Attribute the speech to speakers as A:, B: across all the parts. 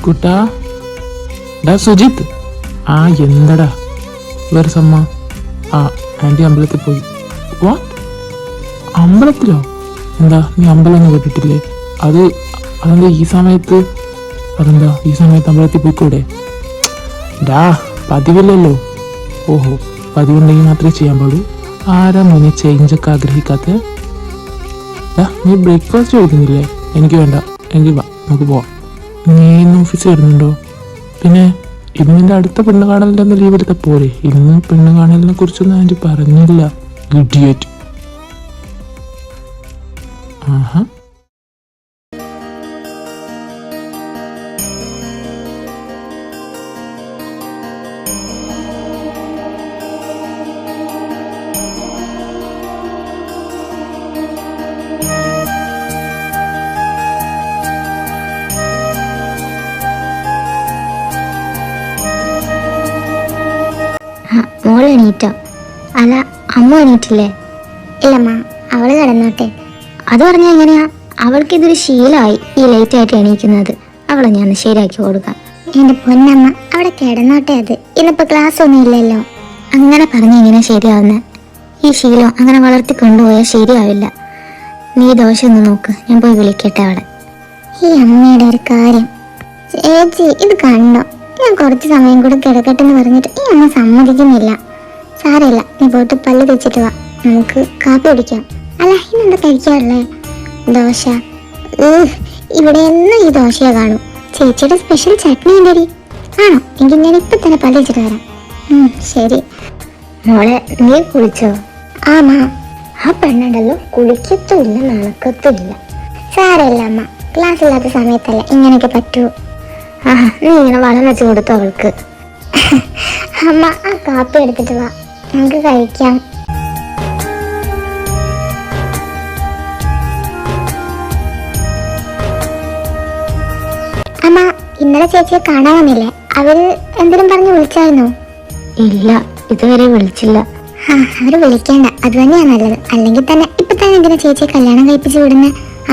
A: കുട്ടാ ഡാ സുജിത്ത്. ആ എന്തടാ വേറെ സമ്മ? ആ ആൻറ്റി അമ്പലത്തിൽ പോയി. വാട്ട്? അമ്പലത്തിലോ? എന്താ നീ അമ്പലം ഒന്നും കേട്ടിട്ടില്ലേ? അതെന്താ ഈ സമയത്ത്? അതെന്താ ഈ സമയത്ത് അമ്പലത്തിൽ പോയിക്കൂടെ? ഡാ പതിവില്ലല്ലോ. ഓഹോ, പതിവുണ്ടെങ്കിൽ മാത്രമേ ചെയ്യാൻ പാടൂ. ആരാ മോനെ ചേഞ്ചൊക്കെ ആഗ്രഹിക്കാത്ത? നീ ബ്രേക്ക്ഫാസ്റ്റ് കഴിക്കുന്നില്ലേ? എനിക്ക് വേണ്ട, എങ്കിൽ വാ നമുക്ക് പോവാം. നീ ഇന്ന് ഓഫീസിൽ വരുന്നുണ്ടോ? പിന്നെ ഇന്നിൻ്റെ അടുത്ത പെണ്ണ് കാണലിൻ്റെ ഒന്ന് ലീവ് എടുത്താൽ പോരെ? ഇന്ന് പെണ്ണ് കാണലിനെ കുറിച്ചൊന്നും ആൻറ്റി പറഞ്ഞില്ല. ഇഡിയറ്റ്. ആഹാ.
B: മോൾ എണീറ്റോ? അല്ല, അമ്മ എണീറ്റില്ലേ? ഇല്ലമ്മ, അവള് കിടന്നോട്ടെ. അത് പറഞ്ഞാൽ എങ്ങനെയാ? അവൾക്കിതൊരു ശീലമായി ഈ ലേറ്റ് ആയിട്ട് എണീക്കുന്നത്. അവളെ ഞാൻ ശരിയാക്കി കൊടുക്കാം. എന്റെ പൊന്നമ്മ, അവിടെ കിടന്നോട്ടെ. അത് ഇന്നിപ്പോ ക്ലാസ് ഒന്നും ഇല്ലല്ലോ. അങ്ങനെ പറഞ്ഞ് ഇങ്ങനെ ശരിയാവുന്ന ഈ ശീലം അങ്ങനെ വളർത്തി കൊണ്ടുപോയാൽ ശരിയാവില്ല. നീ ദോശ ഒന്ന് നോക്ക്, ഞാൻ പോയി വിളിക്കട്ടെ അവളെ. ഈ അമ്മയുടെ ഒരു കാര്യം. ചേച്ചി ഇത് കണ്ടോ? ഞാൻ കുറച്ച് സമയം കൂടെ കിടക്കട്ടെ എന്ന് പറഞ്ഞിട്ട് ഈ അമ്മ സമ്മതിക്കുന്നില്ല. സാരമില്ല, നീ പോയിട്ട് പല്ല് തെച്ചിട്ട് വാ, നമുക്ക് കാപ്പി കുടിക്കാം. അല്ല, ഇന്നെന്താ കഴിക്കാറുള്ളേ? ദോശ. ഇവിടെ എന്നും ഈ ദോശയെ കാണൂ. ചേച്ചിയുടെ സ്പെഷ്യൽ ചട്നി ഉണ്ടടി. ആണോ? എങ്കിൽ ഞാൻ ഇപ്പൊ തന്നെ പല്ല് വെച്ചിട്ട് വരാം. ശരി മോളെ, നീ കുളിച്ചോ? ആമാ. ആ പെണ്ണുണ്ടല്ലോ, കുളിക്കത്തുമില്ല നടക്കത്തുമില്ല. സാരമില്ല അമ്മ, ക്ലാസ് ഇല്ലാത്ത സമയത്തല്ല ഇങ്ങനെയൊക്കെ പറ്റൂ. നീ ഇങ്ങനെ വളം വെച്ച് കൊടുത്തു അവൾക്ക്. അമ്മ, ആ കാപ്പി എടുത്തിട്ട് വാ, നമുക്ക് കഴിക്കാം. അമ്മ, ഇന്നലെ ചേച്ചിയെ കാണാൻ വന്നില്ലേ? അവര് എന്തെങ്കിലും പറഞ്ഞ് വിളിച്ചായിരുന്നോ? ഇല്ല, ഇതുവരെ വിളിച്ചില്ല. അവര് വിളിക്കേണ്ട, അത് തന്നെയാ നല്ലത്. അല്ലെങ്കിൽ തന്നെ ഇപ്പൊ തന്നെ എന്തിനാ ചേച്ചിയെ കല്യാണം കഴിപ്പിച്ച് വിടുന്ന?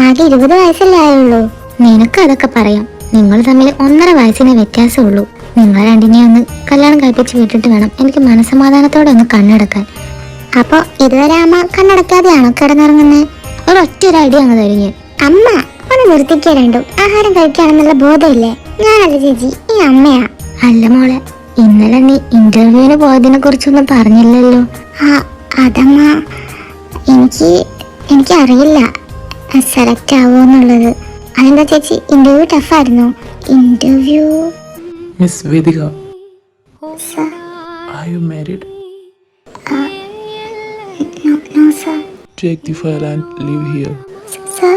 B: ആകെ 20 വയസ്സല്ലേ ആയുള്ളൂ. നിനക്ക് അതൊക്കെ പറയാം. നിങ്ങൾ തമ്മിൽ 1.5 വയസ്സിന് വ്യത്യാസമുള്ളൂ. നിങ്ങൾ രണ്ടിനെ ഒന്ന് കല്യാണം കഴിപ്പിച്ച് വിട്ടിട്ട് വേണം എനിക്ക് മനസ്സമാധാനത്തോടെ ഒന്ന് കണ്ണടക്കാൻ. അപ്പൊ ഇതുവരെ അമ്മ കണ്ണടക്കാതെയാണോ കിടന്നിറങ്ങുന്നത്? ഒരൊറ്റ ഐഡിയ അങ്ങ് തരിഞ്ഞ്. അമ്മ ഒന്ന് നിർത്തിക്കുക. രണ്ടും ആഹാരം കഴിക്കുകയാണെന്നുള്ള ബോധമില്ലേ? ഞാനല്ല ചേച്ചി, ഈ അമ്മയാ. അല്ല മോളെ, ഇന്നലെ നീ ഇന്റർവ്യൂവിന് പോയതിനെ കുറിച്ചൊന്നും പറഞ്ഞില്ലല്ലോ. അതമ്മ, എനിക്കറിയില്ല സെലക്ട് ആവുമെന്നുള്ളത്. അതെന്താ ചേച്ചി, ഇന്റർവ്യൂ ടഫായിരുന്നോ? Interview
A: Miss Vedika, sir, are you married?
B: No sir.
A: Take the file and leave here.
B: Sir?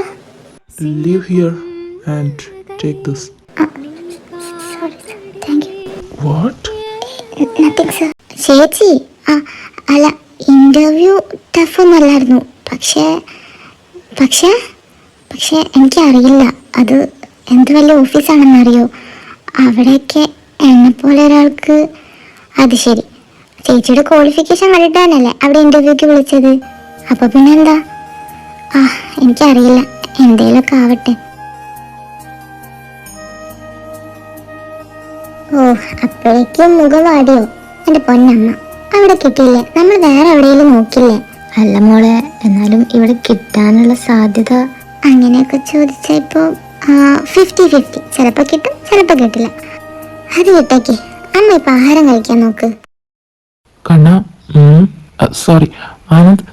A: Leave here and take this.
B: Sorry sir, thank you.
A: What?
B: Nothing sir. ചേച്ചി, അല്ല, ഇന്റർവ്യൂ ടഫൊന്നുമല്ലായിരുന്നു. പക്ഷേ എനിക്കറിയില്ല അത് എന്ത് വലിയ ഓഫീസാണെന്നറിയോ? അവിടെയൊക്കെ എന്നെപ്പോലെ ഒരാൾക്ക്. അത് ശരി, ചേച്ചിയുടെ ക്വാളിഫിക്കേഷൻ കണ്ടിട്ടാണല്ലേ അവിടെ ഇന്റർവ്യൂക്ക് വിളിച്ചത്. അപ്പൊ പിന്നെന്താ? എനിക്കറിയില്ല, എന്തേലൊക്കെ ആവട്ടെ. അപ്പോഴേക്കും മുഖം വാടിയോ? എന്റെ പൊന്നമ്മ, അവിടെ കിട്ടിയില്ലേ? നമ്മൾ വേറെ എവിടെയെങ്കിലും നോക്കില്ലേ? അല്ല മോളെ, എന്നാലും ഇവിടെ കിട്ടാനുള്ള സാധ്യത. അങ്ങനെയൊക്കെ ചോദിച്ചാ ഇപ്പൊ 50-50. ചിലപ്പോ കിട്ടും, ചിലപ്പോ കിട്ടില്ല. അത് കിട്ടേക്ക്. അമ്മ ഇപ്പൊ ആഹാരം കഴിക്കാൻ നോക്ക്.
A: സോറി ആനന്ദ്,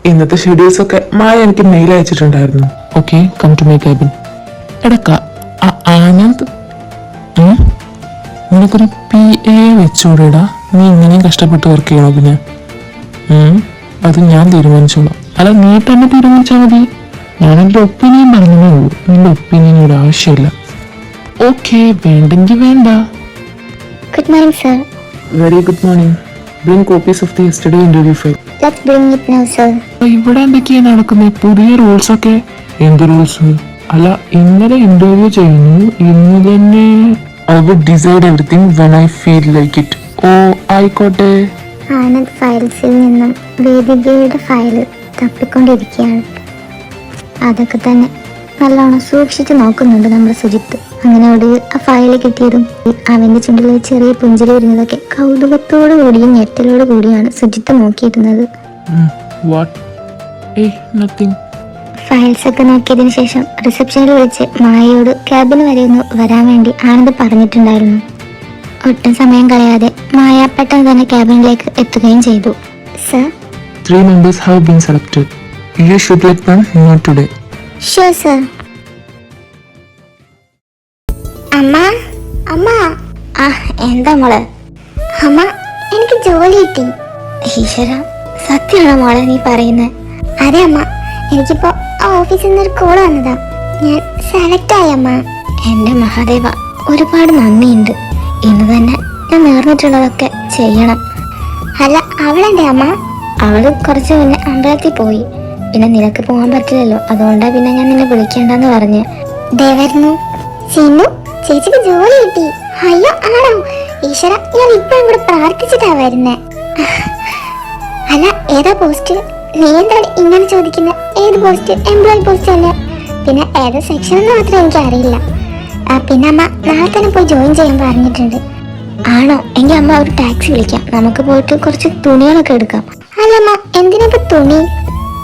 A: ഇന്നത്തെ ഷെഡ്യൂൾസ് ഒക്കെ മായ എനിക്ക് മെയിൽ അയച്ചിട്ടുണ്ടായിരുന്നു. Okay, come to my cabin. എടാ ആനന്ദ്, നിനക്കൊരു PA വെച്ചൂടെടാ? നീ ഇങ്ങനെയും കഷ്ടപ്പെട്ട് വർക്ക് ചെയ്യണോ? പിന്നെ അത് ഞാൻ തീരുമാനിച്ചോളാം. അല്ല, നീ തന്നെ തീരുമാനിച്ചാൽ മതി. ഞാനെൻ്റെ ഒപ്പീനിയൻ പറഞ്ഞേ ഉള്ളൂ. നിന്റെ ഒപ്പീനിയൻ ഒരു ആവശ്യമില്ല. ഓക്കെ, വേണ്ടെങ്കിൽ വേണ്ട.
B: Good morning sir.
A: Very good morning. Bring copies of the yesterday interview file.
B: Let's bring it now sir.
A: ഇവിടെ എന്തൊക്കെയാ നടക്കുന്നത്? പുതിയ റൂൾസ് ഒക്കെ. എന്ത് റൂൾസ്? അല്ല, ഇന്നലെ ഇന്റർവ്യൂ ചെയ്യുന്നു, ഇന്ന് തന്നെ I would decide everything when I feel like it. ആയിക്കോട്ടെ.
B: ആനന്ദ് ഫയൽസിൽ നിന്നും വേദികയുടെ ഫയൽ തപ്പിക്കൊണ്ടിരിക്കുകയാണ്. അതൊക്കെ തന്നെ നല്ലോണം സൂക്ഷിച്ച് നോക്കുന്നുണ്ട് നമ്മുടെ സുജിത്ത്. അങ്ങനെ ഒടുവിൽ ആ ഫയൽ കിട്ടിയതും അവന്റെ ചുണ്ടിലെ ചെറിയ പുഞ്ചിരി വരുന്നതൊക്കെ കൗതുകത്തോടു കൂടിയും ഞെട്ടലോടു കൂടിയാണ് സുജിത്ത് നോക്കിയിരുന്നത്.
A: വാട്ട്? ഏയ് നത്തിങ്.
B: ഫയൽസ് ഒക്കെ നോക്കിയതിനു ശേഷം റിസപ്ഷനിൽ വിളിച്ച് മായയോട് ക്യാബിന് വരെ ഒന്ന് വരാൻ വേണ്ടി ആനന്ദ് പറഞ്ഞിട്ടുണ്ടായിരുന്നു. ഒട്ടും സമയം കളയാതെ മായ പെട്ടെന്ന് തന്നെ ക്യാബിനിലേക്ക് എത്തുകയും ചെയ്തു. Sir,
A: 3 members have been selected. You should let them know today.
B: Sure sir. അമ്മ അമ്മ. ആ എന്താ മോളെ? അമ്മ, എനിക്ക് ജോലി കിട്ടി. ഈശ്വര, സത്യമാണോ മോളെ നീ പറയുന്നത്? അതെ അമ്മ, എനിക്കിപ്പോ ആ ഓഫീസിൽ നിന്നൊരു കോൾ വന്നതാ. ഞാൻ സെലക്ട് ആയി അമ്മ. എന്റെ മഹാദേവ, ഒരുപാട് നന്ദിയുണ്ട്. ഇന്ന് തന്നെ ഞാൻ നേർന്നിട്ടുള്ളതൊക്കെ ചെയ്യണം. അല്ല, അവളെന്റെ അമ്മ? അവള് കുറച്ച് മുന്നേ അമ്പലത്തിൽ പോയി. പിന്നെ നിനക്ക് പോകാൻ പറ്റില്ലല്ലോ, അതുകൊണ്ടാ പിന്നെ ഞാൻ നിന്നെ വിളിക്കണ്ടെന്ന് പറഞ്ഞ്. ദേവരുന്നു സിനു, ചേച്ചിക്ക് ജോലി കിട്ടി. അയ്യോ ആണോ? ഈശ്വര, ഞാൻ ഇപ്പോഴും കൂടെ പ്രാർത്ഥിച്ചിട്ടാ വരുന്നേ. അല്ല, ഏതാ പോസ്റ്റ്? നീ എന്താണ് ഇങ്ങനെ ചോദിക്കുന്നത്? ഏത് പോസ്റ്റ്? എംപ്ലോയി പോസ്റ്റ് അല്ലേ? പിന്നെ ഏത് സെക്ഷൻ എന്ന് മാത്രം എനിക്ക് അറിയില്ല. പിന്നെ അമ്മ നാളെ തന്നെ പോയി ജോയിൻ ചെയ്യാൻ പറഞ്ഞിട്ടുണ്ട്. ആണോ? എങ്കിൽ അമ്മ ഒരു ടാക്സി വിളിക്കാം, നമുക്ക് പോയിട്ട് കുറച്ച് തുണികളൊക്കെ എടുക്കാം. അല്ലമ്മ, എന്തിനാ തുണി?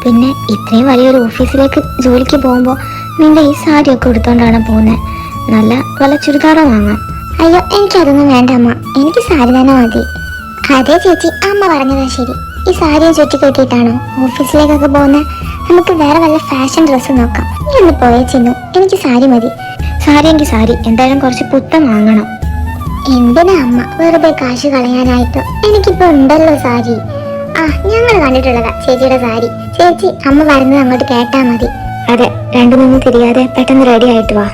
B: പിന്നെ ഇത്രയും വലിയൊരു ഓഫീസിലേക്ക് ജോലിക്ക് പോകുമ്പോൾ നിന്റെ ഈ സാരിയൊക്കെ എടുത്തോണ്ടാണ് പോകുന്നത്. നല്ല വല്ല ചുരിദാറോ വാങ്ങാം. അയ്യോ, എനിക്കതൊന്നും വേണ്ട അമ്മ, എനിക്ക് സാരി തന്നെ മതി. അതെ ചേച്ചി, അമ്മ പറഞ്ഞതാ ശരി. ഈ സാരിയെ ചുറ്റി കെട്ടിയിട്ടാണോ ഓഫീസിലേക്കൊക്കെ പോകുന്നത്? നമുക്ക് വേറെ വല്ല ഫാഷൻ ഡ്രസ്സ് നോക്കാം. നീ ഒന്ന് പോയേ ചിന്നു, എനിക്ക് സാരി മതി. സാരി എങ്കിൽ സാരി, എന്തായാലും കുറച്ച് പുത്തം വാങ്ങണം. എന്തിനാ അമ്മ വെറുതെ കാശ് കളയാനായിട്ട്? എനിക്കിപ്പോ ഉണ്ടല്ലോ സാരി. ആ, ഞങ്ങൾ കണ്ടിട്ടുള്ളതാ ചേച്ചിയുടെ സാരി. ചേച്ചി അമ്മ വരുന്നത് അങ്ങോട്ട് കേട്ടാ മതി. അതെ, രണ്ടു മൂന്ന് തിരിയാതെ പെട്ടെന്ന് റെഡി ആയിട്ട് വാ.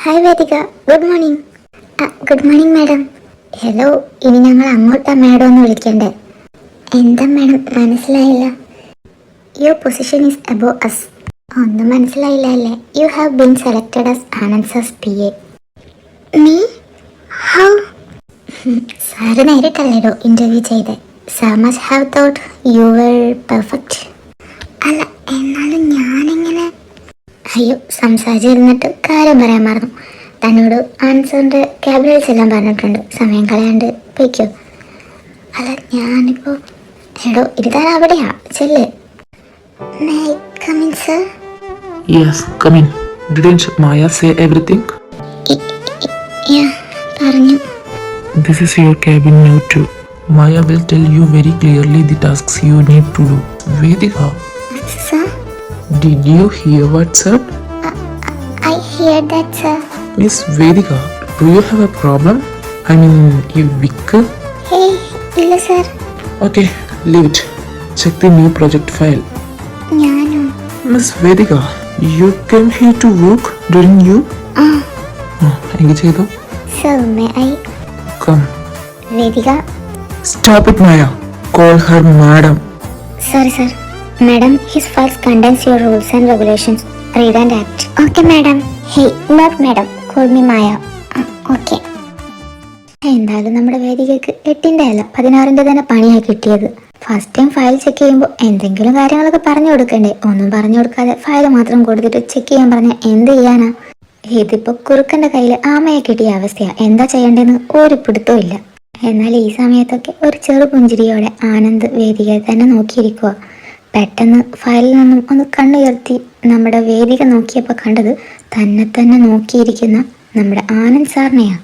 B: Hi Vedika, good morning. Good morning madam. Hello, ഇനി ഞങ്ങൾ അങ്ങോട്ടാ മാഡം എന്ന് വിളിക്കണ്ടേ? എന്താ മാഡം മനസ്സിലായില്ല? Your position is above us. ഒന്നും മനസ്സിലായില്ല അല്ലേ? You have been selected as Anand sir's PA. Me? How? Sir നേരിട്ടല്ലേടോ ഇന്റർവ്യൂ ചെയ്തേ. Sir must have thought you were perfect. അല്ല, എന്നാലും ഞാനെങ്ങനെ? അയ്യോ, സംസാരിച്ചിരുന്നിട്ട് കാര്യം പറയാൻ മറന്നു. തന്നോട് ആൻസറിൻ്റെ ക്യാബിനിൽ ചെല്ലാൻ പറഞ്ഞിട്ടുണ്ട്. സമയം കളയാണ്ട് പോയിക്കോ. അല്ല, ഞാനിപ്പോ എടോ ഇരുതാൻ അവിടെയാ, ചെല്ല്. May I come in, sir?
A: Yes, come in. Didn't Maya say everything?
B: Yeah, പറഞ്ഞു.
A: This is your cabin now too. Maya will tell you very clearly the tasks you need to do. Vedika,
B: Sir?
A: did you hear what said?
B: I hear that, sir.
A: Miss Vedika, do you have a problem? I mean, you weak?
B: Hey, ഇല്ല sir.
A: Okay, leave it. Check the new project file.
B: ഞാനോ?
A: Miss Vedika, you came here to work, didn't you? എങ്കിൽ ചെയ്തോ.
B: Sir, may I?
A: Come.
B: Vedika.
A: Stop it, Maya. Call her madam.
B: Sorry, sir. Madam, his files contains your rules and regulations. Read and act. Okay, madam. Hey, not madam. Call me Maya. Okay. എന്തായാലും നമ്മുടെ വേദികൾക്ക് 8ന്റെ അല്ല 16ന്റെ തന്നെ പണിയായി കിട്ടിയത്. First time file check ചെയ്യുമ്പോൾ എന്തെങ്കിലും കാര്യങ്ങളൊക്കെ പറഞ്ഞു കൊടുക്കണ്ടേ? ഒന്നും പറഞ്ഞു കൊടുക്കാതെ ഫയൽ മാത്രം കൊടുത്തിട്ട് ചെക്ക് ചെയ്യാൻ പറഞ്ഞാൽ എന്ത് ചെയ്യാനാ? ഇതിപ്പോ കുറുക്കന്റെ കയ്യിൽ ആമയെ കിട്ടിയ അവസ്ഥയാ. എന്താ ചെയ്യേണ്ടതെന്ന് ഒരു പിടുത്തവും ഇല്ല. എന്നാൽ ഈ സമയത്തൊക്കെ ഒരു ചെറു പുഞ്ചിരിയോടെ ആനന്ദ് വേദികയെ തന്നെ നോക്കിയിരിക്കുക. പെട്ടെന്ന് ഫയലിൽ നിന്നും ഒന്ന് കണ്ണുയർത്തി നമ്മുടെ വേദിക നോക്കിയപ്പോൾ കണ്ടത് തന്നെ നോക്കിയിരിക്കുന്ന നമ്മുടെ ആനന്ദ് സാറിനെയാ.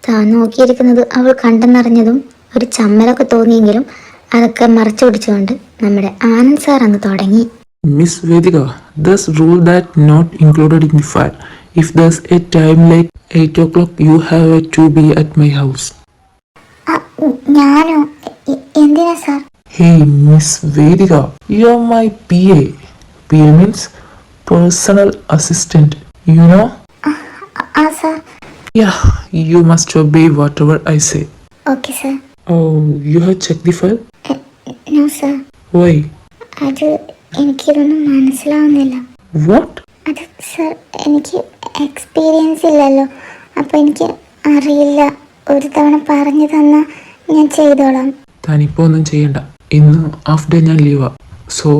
B: താൻ നോക്കിയിരിക്കുന്നത് അവൾ കണ്ടെന്നറിഞ്ഞതും ഒരു ചമ്മലൊക്കെ തോന്നിയെങ്കിലും അതൊക്കെ മറച്ചു പിടിച്ചുകൊണ്ട് നമ്മുടെ ആനന്ദ് സാർ അന്ന് തുടങ്ങി.
A: Miss Vedika, there's rule that not included in the file. If there's a time like 8 o'clock, you have to be at my house.
B: ഞാനോ? എന്തിനാ sir?
A: Hey, Miss Vedika, you're my PA. PA means personal assistant, you know?
B: സാർ.
A: Yeah, you must obey whatever I say.
B: Okay sir.
A: Oh, you have checked the file?
B: No sir.
A: Why?
B: അത് എനിക്കിതൊന്നും മനസ്സിലാവുന്നില്ല.
A: What?
B: അത് sir എനിക്ക് experience ഇല്ലല്ലോ, അപ്പോൾ എനിക്ക് അറിയില്ല. ഒരു തവണ പറഞ്ഞു തന്നാൽ ഞാൻ ചെയ്തോളാം.
A: താനിപ്പോൾ ഒന്നും ചെയ്യണ്ട. ഇന്ന് ഹാഫ് ഡേ ഞാൻ ലീവാ. സോ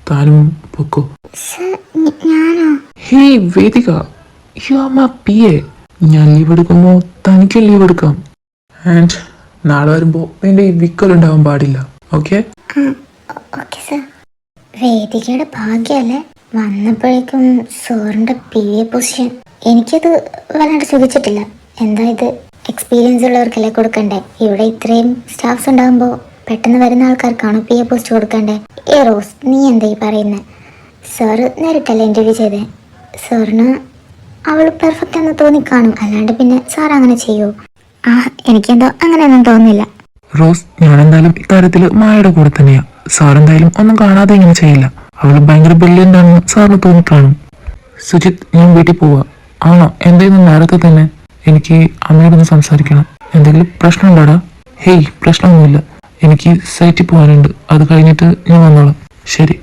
A: താനും പൊക്കോ.
B: സർ ഞാനോ?
A: Hey Vedika, you are my PA. ഞാൻ ലീവ് എടുക്കുമ്പോൾ തനിക്കും ലീവ് എടുക്കാം. ആൻഡ് നാളെ വരുമ്പോൾ നിന്റെ ഈ വിക്കലുണ്ടാവാൻ പാടില്ല. ഓക്കെ?
B: Okay sir. വേദികയുടെ ഭാഗ്യമല്ലേ വന്നപ്പോഴേക്കും സാറിൻ്റെ PA പൊസിഷൻ. എനിക്കത് വല്ലാണ്ട് സുഖിച്ചിട്ടില്ല. എന്താ ഇത് എക്സ്പീരിയൻസ് ഉള്ളവർക്കല്ലേ കൊടുക്കണ്ടേ? ഇവിടെ ഇത്രയും സ്റ്റാഫ്സ് ഉണ്ടാകുമ്പോൾ പെട്ടെന്ന് വരുന്ന ആൾക്കാർക്കാണോ PA പോസ്റ്റ് കൊടുക്കണ്ടേ? റോസ്, നീ എന്താ ഈ പറയുന്നത്? സാറ് നേരിട്ടല്ലേ ഇൻ്റർവ്യൂ ചെയ്തേ. സാറിന് അവൾ പെർഫെക്റ്റ് എന്ന് തോന്നിക്കാണും, അല്ലാണ്ട് പിന്നെ സാർ അങ്ങനെ ചെയ്യൂ? എനിക്കെന്തോ അങ്ങനെയൊന്നും തോന്നുന്നില്ല.
A: റോസ്, ഞാൻ എന്തായാലും ഇക്കാര്യത്തിൽ മായയുടെ കൂടെ തന്നെയാ. സാർ എന്തായാലും ഒന്നും കാണാതെ ഇങ്ങനെ ചെയ്യില്ല. അവൾ ഭയങ്കര ബ്രില്യൻ്റ് ആണെന്ന് സാറിന് തോന്നിക്കാണും. സുജിത്ത്, ഞാൻ വീട്ടിൽ പോവാ. ആണോ? എന്തായിരുന്നു നേരത്തെ തന്നെ? എനിക്ക് അമ്മയോടൊന്ന് സംസാരിക്കണം. എന്തെങ്കിലും പ്രശ്നമുണ്ടോടാ? ഹേയ്, പ്രശ്നമൊന്നുമില്ല. എനിക്ക് സൈറ്റിൽ പോകാനുണ്ട്. അത് കഴിഞ്ഞിട്ട് ഞാൻ വന്നോളാം. ശരി.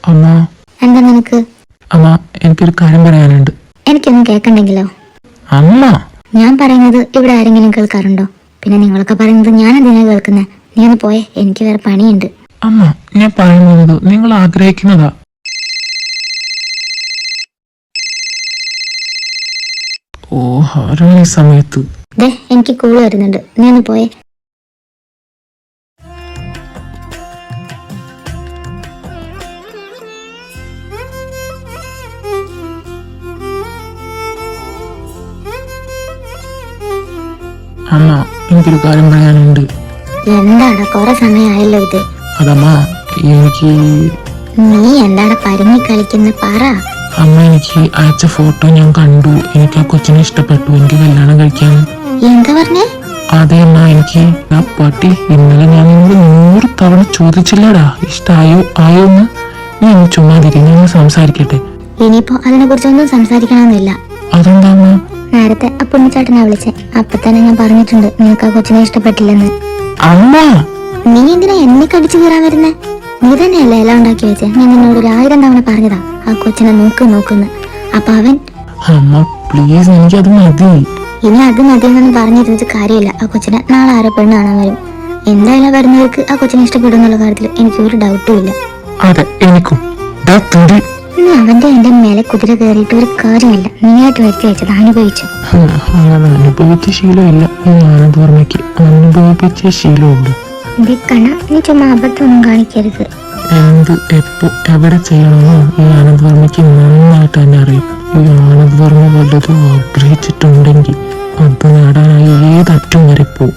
A: അമ്മ.
B: എന്താ നിനക്ക്?
A: അമ്മ, എനിക്കൊരു കാര്യം പറയാനുണ്ട്.
B: എനിക്കൊന്നും കേൾക്കണ്ടെങ്കിലോ?
A: അമ്മ,
B: ഞാൻ പറയുന്നത് ഇവിടെ ആരെങ്കിലും കേൾക്കാറുണ്ടോ? പിന്നെ നിങ്ങളൊക്കെ പറയുന്നത് ഞാൻ എന്തിനാ കേൾക്കുന്നത്? നീ ഒന്ന് പോയേ, എനിക്ക് വേറെ പണിയുണ്ട്.
A: അമ്മ, ഞാൻ പറയുന്നത് നിങ്ങൾ ആഗ്രഹിക്കുന്നതാ. ഓ, ആരാണ് ഈ സമയത്ത്?
B: എനിക്ക് കൂള് വരുന്നുണ്ട്, നീ ഒന്ന് പോയേ.
A: അമ്മ, എനിക്കൊരു കാര്യം പറയാനുണ്ട്.
B: എന്താണ്? കുറെ സമയമായല്ലോ ഇത്.
A: അതമ്മ, എനിക്ക്
B: നീ എന്താണ് പരിങ്ങി കളിക്കുന്ന? പറ.
A: അമ്മ, എനിക്ക് അയച്ച ഫോട്ടോ ഞാൻ കണ്ടു. എനിക്ക് ആ കൊച്ചിനെ ഇഷ്ടപ്പെട്ടു. എനിക്ക് കല്യാണം കഴിക്കാൻ.
B: എന്താ പറഞ്ഞേ?
A: അതെ അമ്മ, എനിക്ക് ആ പട്ടി ഇന്നലെ ഞാൻ നിന്നോട് 100 തവണ ചോദിച്ചില്ലടാ ഇഷ്ടായോ ആയോന്ന്. നീ ഒന്ന് ചുമ്മാതിരിക്കും, ഞാൻ സംസാരിക്കട്ടെ.
B: ഇനിയിപ്പോ അതിനെ കുറിച്ചൊന്നും സംസാരിക്കണമെന്നില്ല.
A: അതെന്താ അമ്മ?
B: നേരത്തെ ആ പുണ്ണിച്ചാട്ടനെ വിളിച്ചേ, അപ്പൊ തന്നെ ഞാൻ പറഞ്ഞിട്ടുണ്ട് നിനക്ക് ആ കൊച്ചിനെ ഇഷ്ടപ്പെട്ടില്ലെന്ന്.
A: അമ്മ,
B: നീ എന്തിനാ എന്നെ കടിച്ചു കയറാൻ വരുന്നേ? നീ തന്നെയല്ലേ എല്ലാം ഉണ്ടാക്കി വെച്ചേ. ഞാൻ നിന്നോട് 1000 തവണ പറഞ്ഞതാ ആ കൊച്ചിനെ നോക്കുന്നു. അപ്പൊ അവൻ
A: അമ്മ പ്ലീസ്, എനിക്കത് മതി.
B: ഇനി അത് മതിയെന്നൊന്നും പറഞ്ഞിരുന്നിട്ട് കാര്യമില്ല. ആ കൊച്ചിനെ നാളെ ആരെ പെണ്ണ് കാണാൻ വരും. എന്തായാലും വരുന്നവർക്ക് ആ കൊച്ചിനെ ഇഷ്ടപ്പെടും എന്നുള്ള കാര്യത്തിൽ എനിക്ക് ഒരു ഡൗട്ടും ഇല്ല.
A: അതെ, എനിക്കും.
B: നീ അവന്റെ എന്റെ മേലെ കുതിര കയറിയിട്ട് ഒരു കാര്യമില്ല. നീയായിട്ട് വരുത്തി വെച്ചത് അനുഭവിച്ചു.
A: അങ്ങനെ അനുഭവിച്ച ശീലമില്ല ഈ ആനന്ദവർമ്മയ്ക്ക്. അനുഭവിപ്പിച്ച ശീലമുണ്ട്.
B: കണ്ണ, നീ ചുമ്മാ അബദ്ധമൊന്നും കാണിക്കരുത്.
A: എന്ത് എപ്പോ എവിടെ ചെയ്യണമെന്ന് ഈ ആനന്ദവർമ്മയ്ക്ക് നന്നായിട്ട് തന്നെ അറിയാം. ഈ ആനന്ദവർമ്മ വല്ലതും ആഗ്രഹിച്ചിട്ടുണ്ടെങ്കിൽ അത് നേടാനായി ഏതറ്റം വരെ പോവും.